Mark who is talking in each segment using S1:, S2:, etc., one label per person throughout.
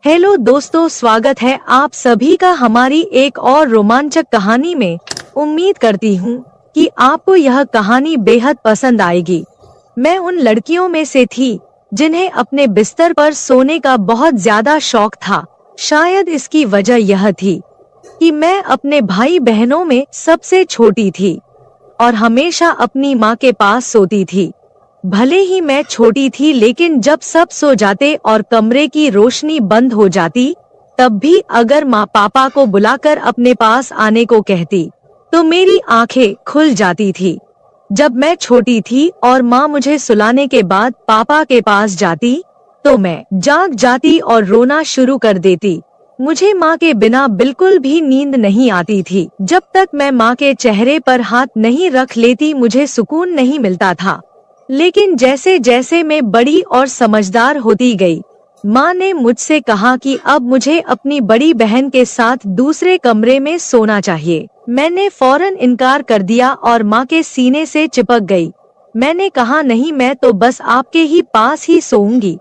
S1: Hello दोस्तों, स्वागत है आप सभी का हमारी एक और रोमांचक कहानी में। उम्मीद करती हूँ कि आपको यह कहानी बेहद पसंद आएगी। मैं उन लड़कियों में से थी जिन्हें अपने बिस्तर पर सोने का बहुत ज्यादा शौक था। शायद इसकी वजह यह थी कि मैं अपने भाई बहनों में सबसे छोटी थी और हमेशा अपनी माँ के पास सोती थी। भले ही मैं छोटी थी, लेकिन जब सब सो जाते और कमरे की रोशनी बंद हो जाती, तब भी अगर माँ पापा को बुलाकर अपने पास आने को कहती, तो मेरी आंखें खुल जाती थी। जब मैं छोटी थी और माँ मुझे सुलाने के बाद पापा के पास जाती, तो मैं जाग जाती और रोना शुरू कर देती। मुझे माँ के बिना बिल्कुल भी नींद नहीं आती थी। जब तक मैं माँ के चेहरे पर हाथ नहीं रख लेती, मुझे सुकून नहीं मिलता था। लेकिन जैसे जैसे मैं बड़ी और समझदार होती गई, माँ ने मुझसे कहा कि अब मुझे अपनी बड़ी बहन के साथ दूसरे कमरे में सोना चाहिए। मैंने फौरन इनकार कर दिया और माँ के सीने से चिपक गई। मैंने कहा, नहीं, मैं तो बस आपके ही पास ही सोऊंगी।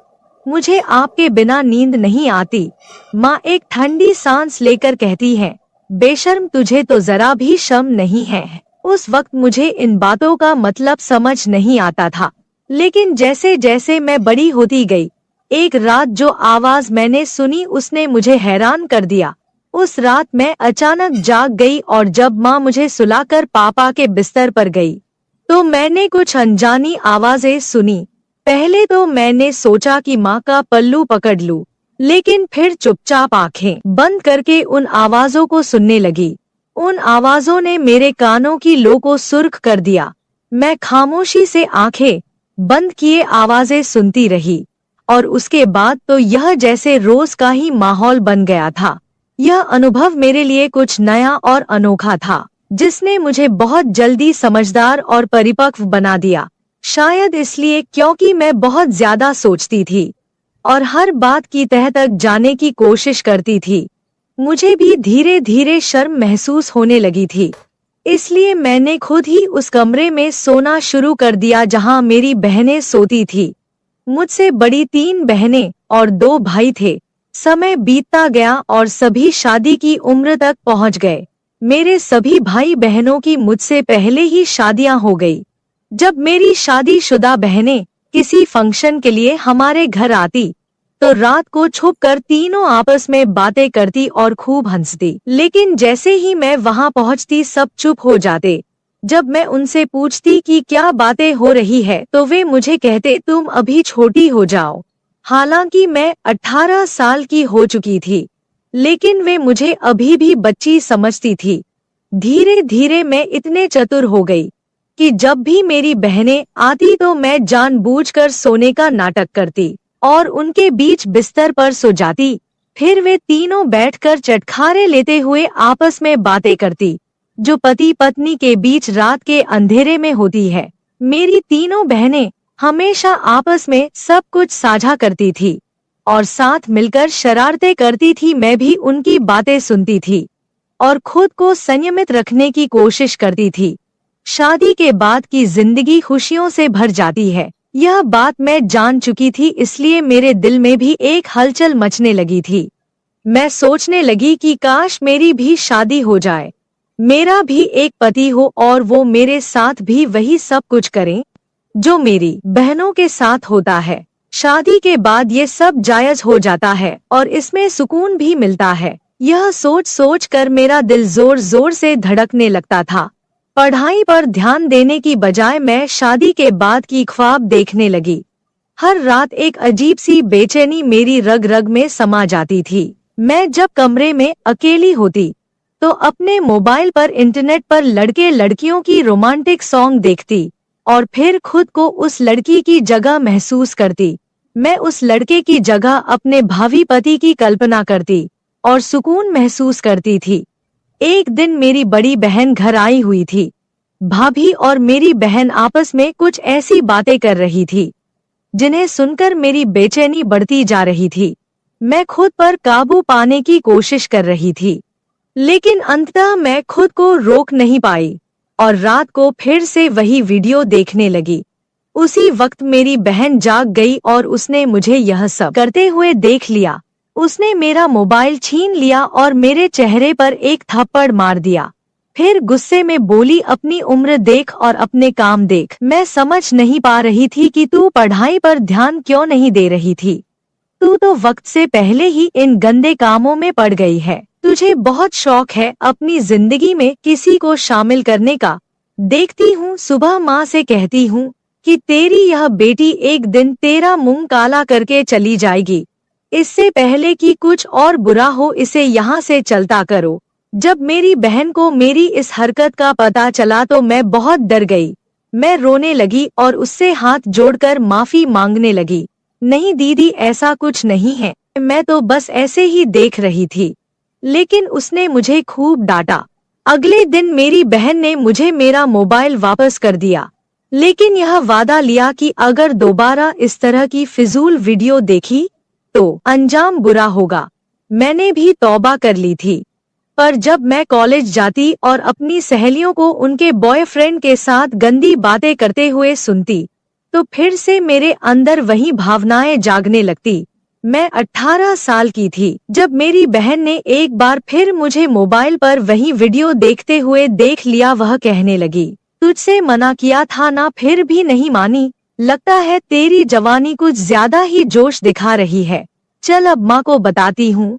S1: मुझे आपके बिना नींद नहीं आती। माँ एक ठंडी सांस लेकर कहती है, बेशर्म, तुझे तो जरा भी शर्म नहीं है। उस वक्त मुझे इन बातों का मतलब समझ नहीं आता था, लेकिन जैसे जैसे मैं बड़ी होती गई, एक रात जो आवाज मैंने सुनी उसने मुझे हैरान कर दिया। उस रात मैं अचानक जाग गई और जब माँ मुझे सुलाकर पापा के बिस्तर पर गई, तो मैंने कुछ अनजानी आवाजें सुनी। पहले तो मैंने सोचा कि माँ का पल्लू पकड़ लूं, लेकिन फिर चुपचाप आंखें बंद करके उन आवाजों को सुनने लगी। उन आवाजों ने मेरे कानों की लो को सुर्ख कर दिया। मैं खामोशी से आंखें बंद किए आवाजें सुनती रही और उसके बाद तो यह जैसे रोज का ही माहौल बन गया था। यह अनुभव मेरे लिए कुछ नया और अनोखा था, जिसने मुझे बहुत जल्दी समझदार और परिपक्व बना दिया। शायद इसलिए क्योंकि मैं बहुत ज्यादा सोचती थी और हर बात की तह तक जाने की कोशिश करती थी। मुझे भी धीरे धीरे शर्म महसूस होने लगी थी, इसलिए मैंने खुद ही उस कमरे में सोना शुरू कर दिया जहां मेरी बहनें सोती थी। मुझसे बड़ी 3 बहनें और 2 भाई थे। समय बीतता गया और सभी शादी की उम्र तक पहुंच गए। मेरे सभी भाई बहनों की मुझसे पहले ही शादियां हो गई। जब मेरी शादीशुदा बहनें किसी फंक्शन के लिए हमारे घर आती, तो रात को छुपकर तीनों आपस में बातें करती और खूब हंसती। लेकिन जैसे ही मैं वहां पहुंचती, सब चुप हो जाते। जब मैं उनसे पूछती कि क्या बातें हो रही है, तो वे मुझे कहते, तुम अभी छोटी हो जाओ। हालांकि मैं 18 साल की हो चुकी थी, लेकिन वे मुझे अभी भी बच्ची समझती थी। धीरे धीरे मैं इतने चतुर हो गई कि जब भी मेरी बहनें आती, तो मैं जानबूझकर सोने का नाटक करती और उनके बीच बिस्तर पर सो जाती। फिर वे तीनों बैठकर चटखारे लेते हुए आपस में बातें करती, जो पति पत्नी के बीच रात के अंधेरे में होती है। मेरी तीनों बहनें हमेशा आपस में सब कुछ साझा करती थी और साथ मिलकर शरारतें करती थी। मैं भी उनकी बातें सुनती थी और खुद को संयमित रखने की कोशिश करती थी। शादी के बाद की जिंदगी खुशियों से भर जाती है, यह बात मैं जान चुकी थी, इसलिए मेरे दिल में भी एक हलचल मचने लगी थी। मैं सोचने लगी कि काश मेरी भी शादी हो जाए, मेरा भी एक पति हो और वो मेरे साथ भी वही सब कुछ करे जो मेरी बहनों के साथ होता है। शादी के बाद ये सब जायज हो जाता है और इसमें सुकून भी मिलता है। यह सोच सोच कर मेरा दिल जोर जोर से धड़कने लगता था। पढ़ाई पर ध्यान देने की बजाय मैं शादी के बाद की ख्वाब देखने लगी। हर रात एक अजीब सी बेचैनी मेरी रग रग में समा जाती थी। मैं जब कमरे में अकेली होती, तो अपने मोबाइल पर इंटरनेट पर लड़के लड़कियों की रोमांटिक सॉन्ग देखती और फिर खुद को उस लड़की की जगह महसूस करती। मैं उस लड़के की जगह अपने भावी पति की कल्पना करती और सुकून महसूस करती थी। एक दिन मेरी बड़ी बहन घर आई हुई थी। भाभी और मेरी बहन आपस में कुछ ऐसी बातें कर रही थी जिन्हें सुनकर मेरी बेचैनी बढ़ती जा रही थी। मैं खुद पर काबू पाने की कोशिश कर रही थी, लेकिन अंततः मैं खुद को रोक नहीं पाई और रात को फिर से वही वीडियो देखने लगी। उसी वक्त मेरी बहन जाग गई और उसने मुझे यह सब करते हुए देख लिया। उसने मेरा मोबाइल छीन लिया और मेरे चेहरे पर एक थप्पड़ मार दिया। फिर गुस्से में बोली, अपनी उम्र देख और अपने काम देख। मैं समझ नहीं पा रही थी कि तू पढ़ाई पर ध्यान क्यों नहीं दे रही थी। तू तो वक्त से पहले ही इन गंदे कामों में पड़ गई है। तुझे बहुत शौक है अपनी जिंदगी में किसी को शामिल करने का। देखती हूँ सुबह माँ से कहती हूँ कि तेरी यह बेटी एक दिन तेरा मुंह काला करके चली जाएगी। इससे पहले कि कुछ और बुरा हो इसे यहाँ से चलता करो। जब मेरी बहन को मेरी इस हरकत का पता चला तो मैं बहुत डर गई। मैं रोने लगी और उससे हाथ जोड़कर माफी मांगने लगी। नहीं दीदी, ऐसा कुछ नहीं है, मैं तो बस ऐसे ही देख रही थी। लेकिन उसने मुझे खूब डांटा। अगले दिन मेरी बहन ने मुझे मेरा मोबाइल वापस कर दिया, लेकिन यह वादा लिया कि अगर दोबारा इस तरह की फिजूल वीडियो देखी तो अंजाम बुरा होगा। मैंने भी तौबा कर ली थी। पर जब मैं कॉलेज जाती और अपनी सहेलियों को उनके बॉयफ्रेंड के साथ गंदी बातें करते हुए सुनती तो फिर से मेरे अंदर वही भावनाएं जागने लगती। मैं 18 साल की थी जब मेरी बहन ने एक बार फिर मुझे मोबाइल पर वही वीडियो देखते हुए देख लिया। वह कहने लगी, तुझसे मना किया था ना, फिर भी नहीं मानी। लगता है तेरी जवानी कुछ ज्यादा ही जोश दिखा रही है। चल अब माँ को बताती हूँ।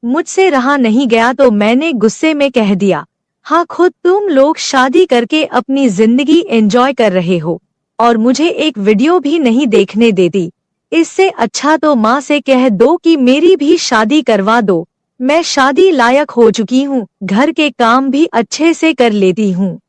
S1: मुझसे रहा नहीं गया तो मैंने गुस्से में कह दिया, हाँ, खुद तुम लोग शादी करके अपनी जिंदगी एंजॉय कर रहे हो और मुझे एक वीडियो भी नहीं देखने देती। इससे अच्छा तो माँ से कह दो कि मेरी भी शादी करवा दो। मैं शादी लायक हो चुकी हूँ, घर के काम भी अच्छे से कर लेती हूँ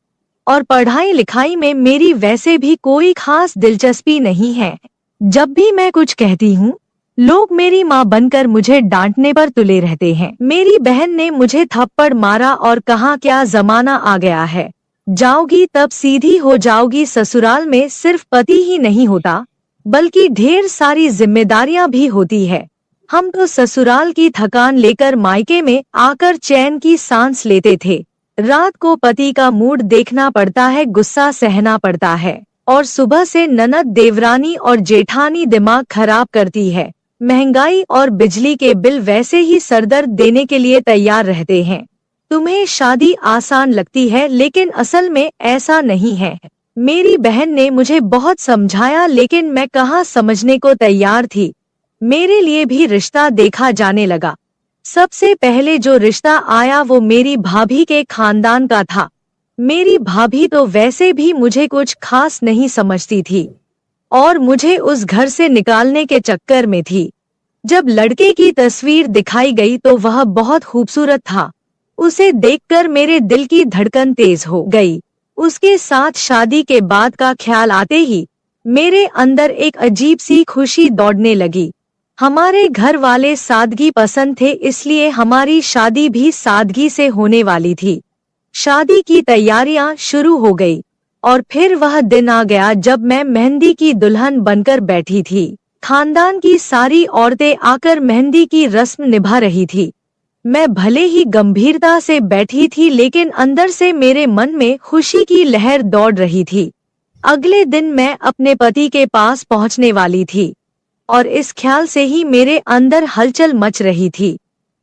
S1: और पढ़ाई लिखाई में मेरी वैसे भी कोई खास दिलचस्पी नहीं है। जब भी मैं कुछ कहती हूँ लोग मेरी माँ बनकर मुझे डांटने पर तुले रहते हैं। मेरी बहन ने मुझे थप्पड़ मारा और कहा, क्या जमाना आ गया है, जाओगी तब सीधी हो जाओगी। ससुराल में सिर्फ पति ही नहीं होता बल्कि ढेर सारी जिम्मेदारियां भी होती है। हम तो ससुराल की थकान लेकर मायके में आकर चैन की सांस लेते थे। रात को पति का मूड देखना पड़ता है, गुस्सा सहना पड़ता है और सुबह से ननद, देवरानी और जेठानी दिमाग खराब करती है। महंगाई और बिजली के बिल वैसे ही सरदर्द देने के लिए तैयार रहते हैं। तुम्हें शादी आसान लगती है लेकिन असल में ऐसा नहीं है। मेरी बहन ने मुझे बहुत समझाया लेकिन मैं कहाँ समझने को तैयार थी। मेरे लिए भी रिश्ता देखा जाने लगा। सबसे पहले जो रिश्ता आया वो मेरी भाभी के खानदान का था। मेरी भाभी तो वैसे भी मुझे कुछ खास नहीं समझती थी और मुझे उस घर से निकालने के चक्कर में थी। जब लड़के की तस्वीर दिखाई गई तो वह बहुत खूबसूरत था। उसे देखकर मेरे दिल की धड़कन तेज हो गई। उसके साथ शादी के बाद का ख्याल आते ही मेरे अंदर एक अजीब सी खुशी दौड़ने लगी। हमारे घर वाले सादगी पसंद थे, इसलिए हमारी शादी भी सादगी से होने वाली थी। शादी की तैयारियां शुरू हो गई और फिर वह दिन आ गया जब मैं मेहंदी की दुल्हन बनकर बैठी थी। खानदान की सारी औरतें आकर मेहंदी की रस्म निभा रही थी। मैं भले ही गंभीरता से बैठी थी लेकिन अंदर से मेरे मन में खुशी की लहर दौड़ रही थी। अगले दिन मैं अपने पति के पास पहुंचने वाली थी और इस ख्याल से ही मेरे अंदर हलचल मच रही थी।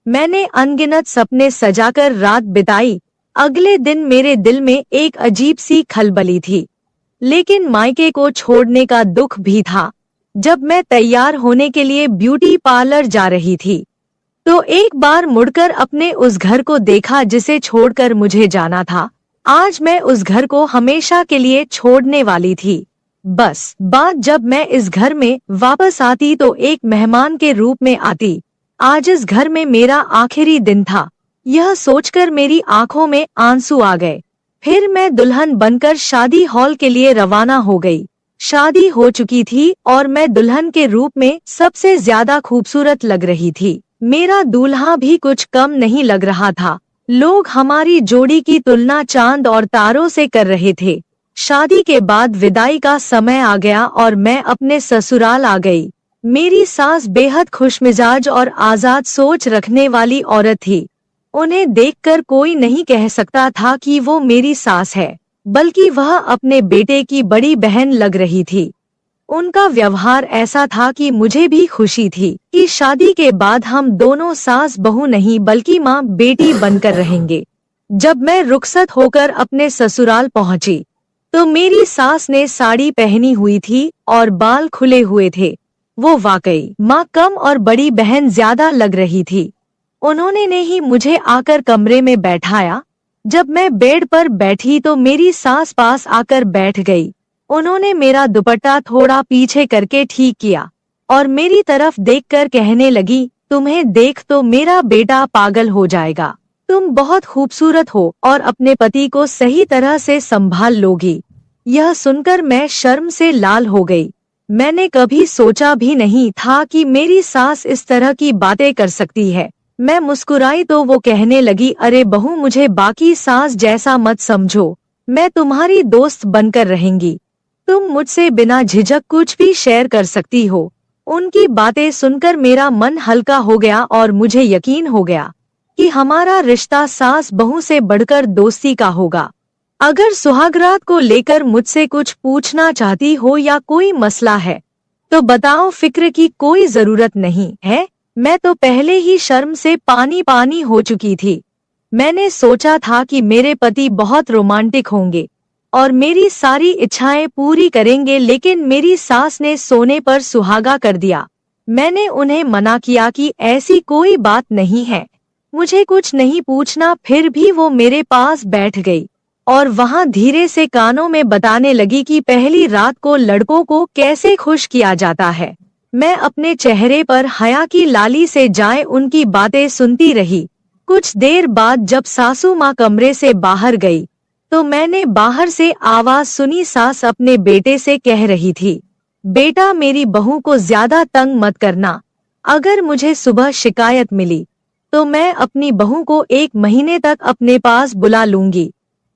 S1: मैंने अनगिनत सपने सजाकर रात बिताई। अगले दिन मेरे दिल में एक अजीब सी खलबली थी, लेकिन मायके को छोड़ने का दुख भी था। जब मैं तैयार होने के लिए ब्यूटी पार्लर जा रही थी तो एक बार मुड़कर अपने उस घर को देखा जिसे छोड़कर मुझे जाना था। आज मैं उस घर को हमेशा के लिए छोड़ने वाली थी। बस बात जब मैं इस घर में वापस आती तो एक मेहमान के रूप में आती। आज इस घर में मेरा आखिरी दिन था। यह सोचकर मेरी आंखों में आंसू आ गए। फिर मैं दुल्हन बनकर शादी हॉल के लिए रवाना हो गई। शादी हो चुकी थी और मैं दुल्हन के रूप में सबसे ज्यादा खूबसूरत लग रही थी। मेरा दूल्हा भी कुछ कम नहीं लग रहा था। लोग हमारी जोड़ी की तुलना चांद और तारों से कर रहे थे। शादी के बाद विदाई का समय आ गया और मैं अपने ससुराल आ गई। मेरी सास बेहद खुशमिजाज और आजाद सोच रखने वाली औरत थी। उन्हें देखकर कोई नहीं कह सकता था कि वो मेरी सास है, बल्कि वह अपने बेटे की बड़ी बहन लग रही थी। उनका व्यवहार ऐसा था कि मुझे भी खुशी थी कि शादी के बाद हम दोनों सास बहू नहीं बल्कि माँ बेटी बनकर रहेंगे। जब मैं रुखसत होकर अपने ससुराल पहुंची तो मेरी सास ने साड़ी पहनी हुई थी और बाल खुले हुए थे। वो वाकई माँ कम और बड़ी बहन ज्यादा लग रही थी। उन्होंने ने ही मुझे आकर कमरे में बैठाया। जब मैं बेड पर बैठी तो मेरी सास पास आकर बैठ गई। उन्होंने मेरा दुपट्टा थोड़ा पीछे करके ठीक किया और मेरी तरफ देखकर कहने लगी, तुम्हें देख तो मेरा बेटा पागल हो जाएगा। तुम बहुत खूबसूरत हो और अपने पति को सही तरह से संभाल लोगी। यह सुनकर मैं शर्म से लाल हो गई। मैंने कभी सोचा भी नहीं था कि मेरी सास इस तरह की बातें कर सकती है। मैं मुस्कुराई तो वो कहने लगी, अरे बहू, मुझे बाकी सास जैसा मत समझो, मैं तुम्हारी दोस्त बनकर रहेंगी। तुम मुझसे बिना झिझक कुछ भी शेयर कर सकती हो। उनकी बातें सुनकर मेरा मन हल्का हो गया और मुझे यकीन हो गया कि हमारा रिश्ता सास बहू से बढ़कर दोस्ती का होगा। अगर सुहागरात को लेकर मुझसे कुछ पूछना चाहती हो या कोई मसला है तो बताओ, फिक्र की कोई जरूरत नहीं है। मैं तो पहले ही शर्म से पानी पानी हो चुकी थी। मैंने सोचा था कि मेरे पति बहुत रोमांटिक होंगे और मेरी सारी इच्छाएं पूरी करेंगे, लेकिन मेरी सास ने सोने पर सुहागा कर दिया। मैंने उन्हें मना किया कि ऐसी कोई बात नहीं है, मुझे कुछ नहीं पूछना। फिर भी वो मेरे पास बैठ गई और वहां धीरे से कानों में बताने लगी कि पहली रात को लड़कों को कैसे खुश किया जाता है। मैं अपने चेहरे पर हया की लाली से जाए उनकी बातें सुनती रही। कुछ देर बाद जब सासू माँ कमरे से बाहर गई तो मैंने बाहर से आवाज सुनी। सास अपने बेटे से कह रही थी, बेटा, मेरी बहू को ज्यादा तंग मत करना। अगर मुझे सुबह शिकायत मिली तो मैं अपनी बहू को 1 महीने तक अपने पास बुला लूंगी।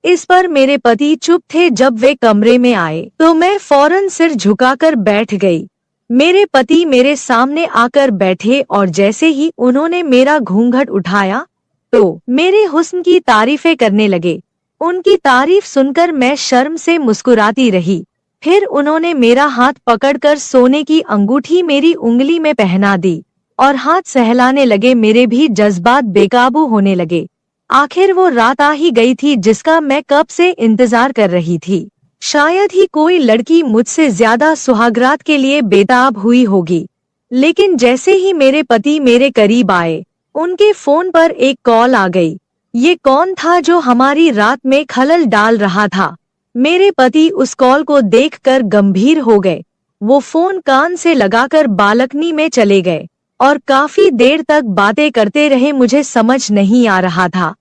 S1: इस पर मेरे पति चुप थे। जब वे कमरे में आए तो मैं फौरन सिर झुकाकर बैठ गई। मेरे पति मेरे सामने आकर बैठे और जैसे ही उन्होंने मेरा घूंघट उठाया तो मेरे हुस्न की तारीफें करने लगे। उनकी तारीफ सुनकर मैं शर्म से मुस्कुराती रही। फिर उन्होंने मेरा हाथ पकड़कर सोने की अंगूठी मेरी उंगली में पहना दी और हाथ सहलाने लगे। मेरे भी जज्बात बेकाबू होने लगे। आखिर वो रात आ ही गई थी जिसका मैं कब से इंतजार कर रही थी। शायद ही कोई लड़की मुझसे ज्यादा सुहागरात के लिए बेताब हुई होगी। लेकिन जैसे ही मेरे पति मेरे करीब आए, उनके फोन पर एक कॉल आ गई। ये कौन था जो हमारी रात में खलल डाल रहा था? मेरे पति उस कॉल को देखकर गंभीर हो गए। वो फोन कान से लगाकर बालकनी में चले गए और काफी देर तक बातें करते रहे। मुझे समझ नहीं आ रहा था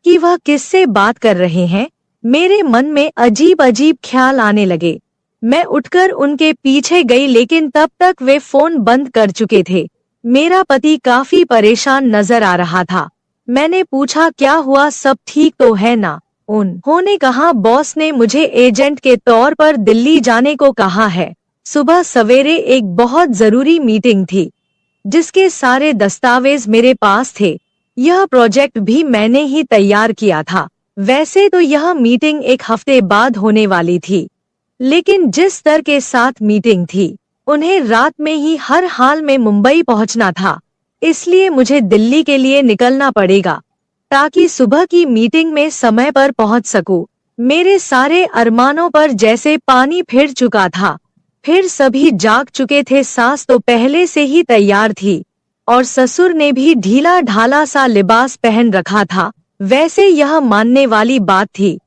S1: कि वह किससे बात कर रहे हैं। मेरे मन में अजीब अजीब ख्याल आने लगे। मैं उठकर उनके पीछे गई, लेकिन तब तक वे फोन बंद कर चुके थे। मेरा पति काफी परेशान नजर आ रहा था। मैंने पूछा, क्या हुआ, सब ठीक तो है ना? उन्होंने कहा, बॉस ने मुझे एजेंट के तौर पर दिल्ली जाने को कहा है। सुबह सवेरे एक बहुत जरूरी मीटिंग थी जिसके सारे दस्तावेज मेरे पास थे। यह प्रोजेक्ट भी मैंने ही तैयार किया था। वैसे तो यह मीटिंग 1 हफ्ते बाद होने वाली थी, लेकिन जिस स्तर के साथ मीटिंग थी, उन्हें रात में ही हर हाल में मुंबई पहुंचना था। इसलिए मुझे दिल्ली के लिए निकलना पड़ेगा ताकि सुबह की मीटिंग में समय पर पहुंच सकूं। मेरे सारे अरमानों पर जैसे पानी फिर चुका था। फिर सभी जाग चुके थे। सास तो पहले से ही तैयार थी और ससुर ने भी ढीला ढाला सा लिबास पहन रखा था। वैसे यह मानने वाली बात थी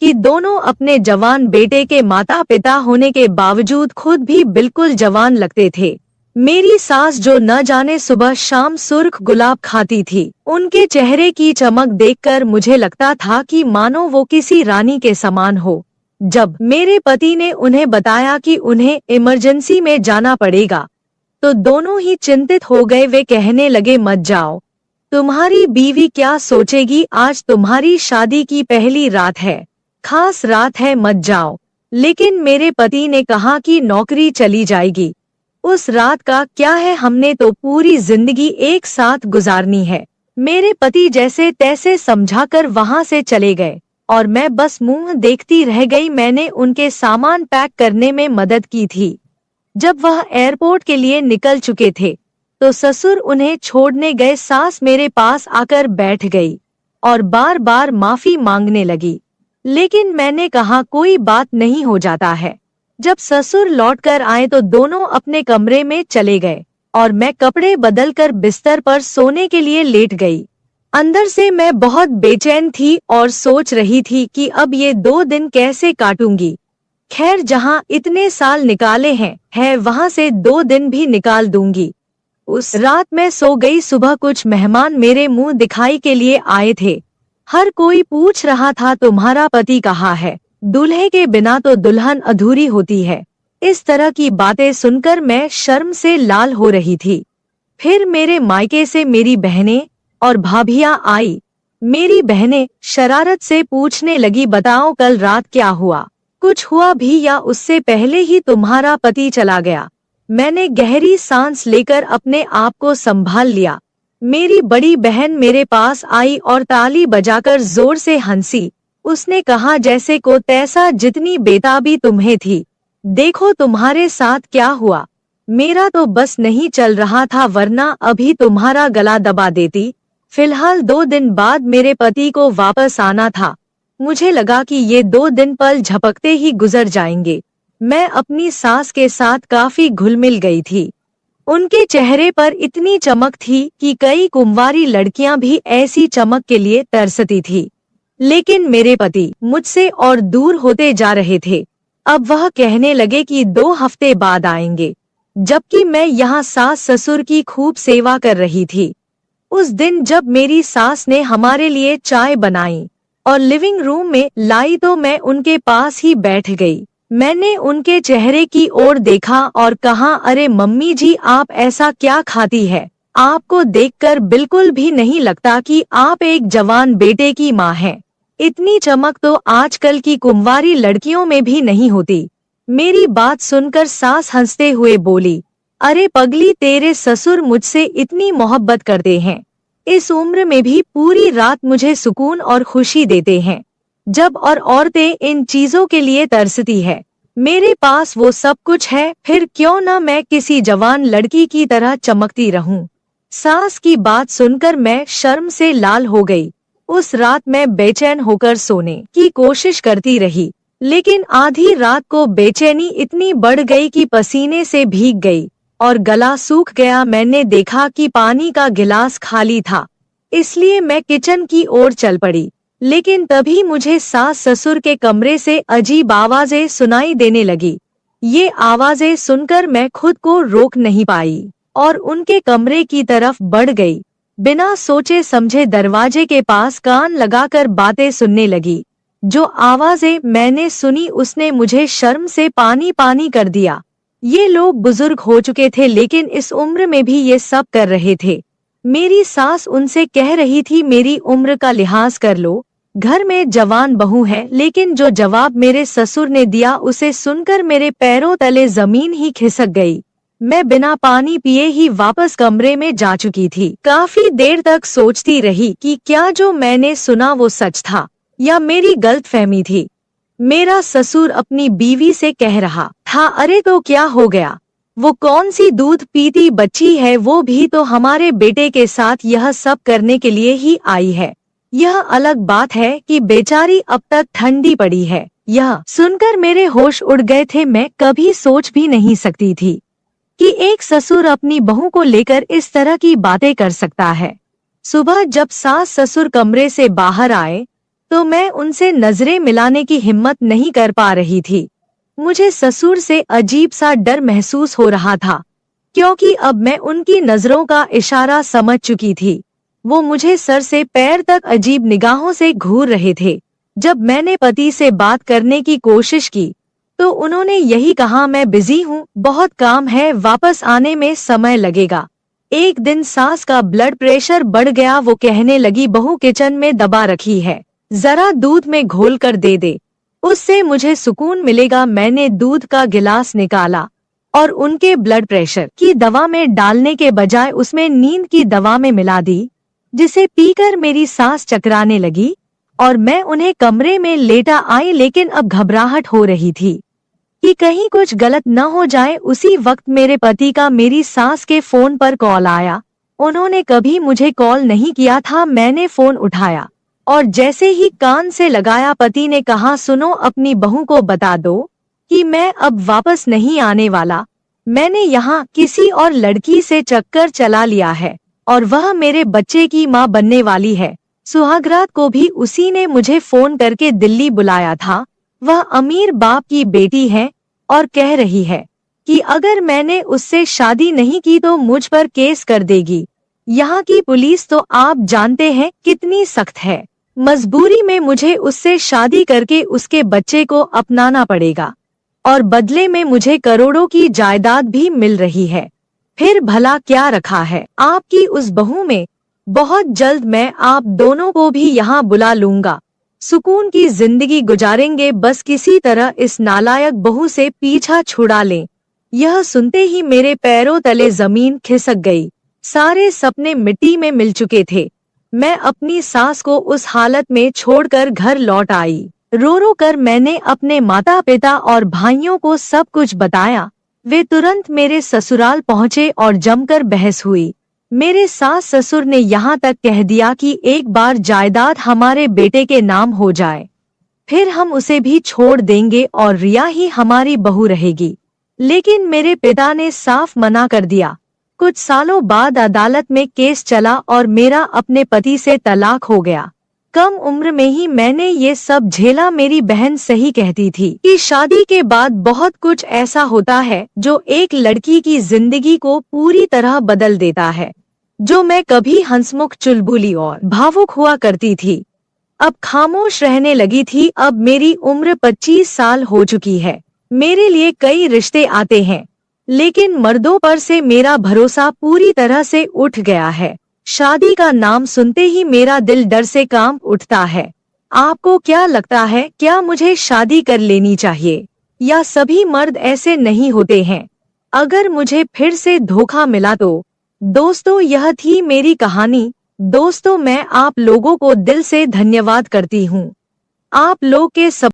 S1: कि दोनों अपने जवान बेटे के माता पिता होने के बावजूद खुद भी बिल्कुल जवान लगते थे। मेरी सास जो न जाने सुबह शाम सुर्ख गुलाब खाती थी, उनके चेहरे की चमक देखकर मुझे लगता था कि मानो वो किसी रानी के समान हो। जब मेरे पति ने उन्हें बताया कि उन्हें इमरजेंसी में जाना पड़ेगा तो दोनों ही चिंतित हो गए। वे कहने लगे, मत जाओ, तुम्हारी बीवी क्या सोचेगी? आज तुम्हारी शादी की पहली रात है, खास रात है, मत जाओ। लेकिन मेरे पति ने कहा कि नौकरी चली जाएगी, उस रात का क्या है, हमने तो पूरी जिंदगी एक साथ गुजारनी है। मेरे पति जैसे तैसे समझाकर वहां से चले गए और मैं बस मुंह देखती रह गई। मैंने उनके सामान पैक करने में मदद की थी। जब वह एयरपोर्ट के लिए निकल चुके थे तो ससुर उन्हें छोड़ने गए। सास मेरे पास आकर बैठ गई और बार बार माफी मांगने लगी, लेकिन मैंने कहा कोई बात नहीं, हो जाता है। जब ससुर लौटकर आए तो दोनों अपने कमरे में चले गए और मैं कपड़े बदलकर बिस्तर पर सोने के लिए लेट गई। अंदर से मैं बहुत बेचैन थी और सोच रही थी कि अब ये 2 दिन कैसे काटूंगी। खैर, जहाँ इतने साल निकाले हैं वहाँ से 2 दिन भी निकाल दूंगी। उस रात मैं सो गई। सुबह कुछ मेहमान मेरे मुंह दिखाई के लिए आए थे। हर कोई पूछ रहा था तुम्हारा पति कहाँ है, दूल्हे के बिना तो दुल्हन अधूरी होती है। इस तरह की बातें सुनकर मैं शर्म से लाल हो रही थी। फिर मेरे मायके से मेरी बहनें और भाभियां आई। मेरी बहनें शरारत से पूछने लगी, बताओ कल रात क्या हुआ, कुछ हुआ भी या उससे पहले ही तुम्हारा पति चला गया। मैंने गहरी सांस लेकर अपने आप को संभाल लिया। मेरी बड़ी बहन मेरे पास आई और ताली बजाकर जोर से हंसी। उसने कहा, जैसे को तैसा, जितनी बेताबी तुम्हें थी, देखो तुम्हारे साथ क्या हुआ। मेरा तो बस नहीं चल रहा था, वरना अभी तुम्हारा गला दबा देती। फिलहाल 2 दिन बाद मेरे पति को वापस आना था। मुझे लगा कि ये 2 दिन पल झपकते ही गुजर जाएंगे। मैं अपनी सास के साथ काफी घुल मिल गई थी। उनके चेहरे पर इतनी चमक थी कि कई कुंवारी लड़कियां भी ऐसी चमक के लिए तरसती थी। लेकिन मेरे पति मुझसे और दूर होते जा रहे थे। अब वह कहने लगे कि 2 हफ्ते बाद आएंगे, जबकि मैं यहाँ सास ससुर की खूब सेवा कर रही थी। उस दिन जब मेरी सास ने हमारे लिए चाय बनाई और लिविंग रूम में लाई तो मैं उनके पास ही बैठ गई। मैंने उनके चेहरे की ओर देखा और कहा, अरे मम्मी जी, आप ऐसा क्या खाती है? आपको देखकर बिल्कुल भी नहीं लगता कि आप एक जवान बेटे की माँ हैं। इतनी चमक तो आजकल की कुंवारी लड़कियों में भी नहीं होती। मेरी बात सुनकर सास हंसते हुए बोली, अरे पगली, तेरे ससुर मुझसे इतनी मोहब्बत करते हैं। इस उम्र में भी पूरी रात मुझे सुकून और खुशी देते हैं। जब और औरतें इन चीजों के लिए तरसती है, मेरे पास वो सब कुछ है, फिर क्यों न मैं किसी जवान लड़की की तरह चमकती रहूं। सास की बात सुनकर मैं शर्म से लाल हो गई। उस रात मैं बेचैन होकर सोने की कोशिश करती रही, लेकिन आधी रात को बेचैनी इतनी बढ़ गई कि पसीने से भीग गई और गला सूख गया। मैंने देखा कि पानी का गिलास खाली था, इसलिए मैं किचन की ओर चल पड़ी। लेकिन तभी मुझे सास ससुर के कमरे से अजीब आवाजें सुनाई देने लगी। ये आवाजें सुनकर मैं खुद को रोक नहीं पाई और उनके कमरे की तरफ बढ़ गई। बिना सोचे समझे दरवाजे के पास कान लगाकर बातें सुनने लगी। जो आवाजें मैंने सुनी उसने मुझे शर्म से पानी पानी कर दिया। ये लोग बुजुर्ग हो चुके थे, लेकिन इस उम्र में भी ये सब कर रहे थे। मेरी सास उनसे कह रही थी, मेरी उम्र का लिहाज कर लो, घर में जवान बहू है। लेकिन जो जवाब मेरे ससुर ने दिया उसे सुनकर मेरे पैरों तले जमीन ही खिसक गई। मैं बिना पानी पिए ही वापस कमरे में जा चुकी थी। काफी देर तक सोचती रही कि क्या जो मैंने सुना वो सच था या मेरी गलतफहमी थी। मेरा ससुर अपनी बीवी से कह रहा था, अरे तो क्या हो गया, वो कौन सी दूध पीती बच्ची है, वो भी तो हमारे बेटे के साथ यह सब करने के लिए ही आई है। यह अलग बात है कि बेचारी अब तक ठंडी पड़ी है। यह सुनकर मेरे होश उड़ गए थे। मैं कभी सोच भी नहीं सकती थी कि एक ससुर अपनी बहू को लेकर इस तरह की बातें कर सकता है। सुबह जब सास ससुर कमरे से बाहर आए तो मैं उनसे नजरें मिलाने की हिम्मत नहीं कर पा रही थी। मुझे ससुर से अजीब सा डर महसूस हो रहा था, क्योंकि अब मैं उनकी नजरों का इशारा समझ चुकी थी। वो मुझे सर से पैर तक अजीब निगाहों से घूर रहे थे। जब मैंने पति से बात करने की कोशिश की तो उन्होंने यही कहा, मैं बिजी हूँ, बहुत काम है, वापस आने में समय लगेगा। एक दिन सास का ब्लड प्रेशर बढ़ गया। वो कहने लगी, बहू किचन में दबा रखी है, जरा दूध में घोल कर दे दे, उससे मुझे सुकून मिलेगा। मैंने दूध का गिलास निकाला और उनके ब्लड प्रेशर की दवा में डालने के बजाय उसमें नींद की दवा में मिला दी, जिसे पीकर मेरी सांस चकराने लगी और मैं उन्हें कमरे में लेटा आई। लेकिन अब घबराहट हो रही थी। कि कहीं कुछ गलत न हो जाए। उसी वक्त मेरे पति का मेरी सास के फोन पर कॉल आया। उन्होंने कभी मुझे कॉल नहीं किया था। मैंने फोन उठाया और जैसे ही कान से लगाया, पति ने कहा, सुनो, अपनी बहू को बता दो कि मैं अब वापस नहीं आने वाला। मैंने यहाँ किसी और लड़की से चक्कर चला लिया है और वह मेरे बच्चे की माँ बनने वाली है। सुहागरात को भी उसी ने मुझे फोन करके दिल्ली बुलाया था। वह अमीर बाप की बेटी है और कह रही है कि अगर मैंने उससे शादी नहीं की तो मुझ पर केस कर देगी। यहाँ की पुलिस तो आप जानते हैं कितनी सख्त है। मजबूरी में मुझे उससे शादी करके उसके बच्चे को अपनाना पड़ेगा और बदले में मुझे करोड़ों की जायदाद भी मिल रही है। फिर भला क्या रखा है आपकी उस बहू में? बहुत जल्द मैं आप दोनों को भी यहाँ बुला लूंगा। सुकून की जिंदगी गुजारेंगे, बस किसी तरह इस नालायक बहू से पीछा छुड़ा लें। यह सुनते ही मेरे पैरों तले जमीन खिसक गई। सारे सपने मिट्टी में मिल चुके थे। मैं अपनी सास को उस हालत में छोड़कर घर लौट आई। रो रो कर मैंने अपने माता पिता और भाइयों को सब कुछ बताया। वे तुरंत मेरे ससुराल पहुँचे और जमकर बहस हुई। मेरे सास ससुर ने यहाँ तक कह दिया कि एक बार जायदाद हमारे बेटे के नाम हो जाए, फिर हम उसे भी छोड़ देंगे और रिया ही हमारी बहू रहेगी। लेकिन मेरे पिता ने साफ मना कर दिया। कुछ सालों बाद अदालत में केस चला और मेरा अपने पति से तलाक हो गया। कम उम्र में ही मैंने ये सब झेला। मेरी बहन सही कहती थी कि शादी के बाद बहुत कुछ ऐसा होता है जो एक लड़की की जिंदगी को पूरी तरह बदल देता है। जो मैं कभी हंसमुख, चुलबुली और भावुक हुआ करती थी, अब खामोश रहने लगी थी। अब मेरी उम्र 25 साल हो चुकी है। मेरे लिए कई रिश्ते आते हैं, लेकिन मर्दों पर से मेरा भरोसा पूरी तरह से उठ गया है। शादी का नाम सुनते ही मेरा दिल डर से कांप उठता है। आपको क्या लगता है, क्या मुझे शादी कर लेनी चाहिए या सभी मर्द ऐसे नहीं होते हैं? अगर मुझे फिर से धोखा मिला तो? दोस्तों, यह थी मेरी कहानी। दोस्तों, मैं आप लोगों को दिल से धन्यवाद करती हूँ। आप लोग के सब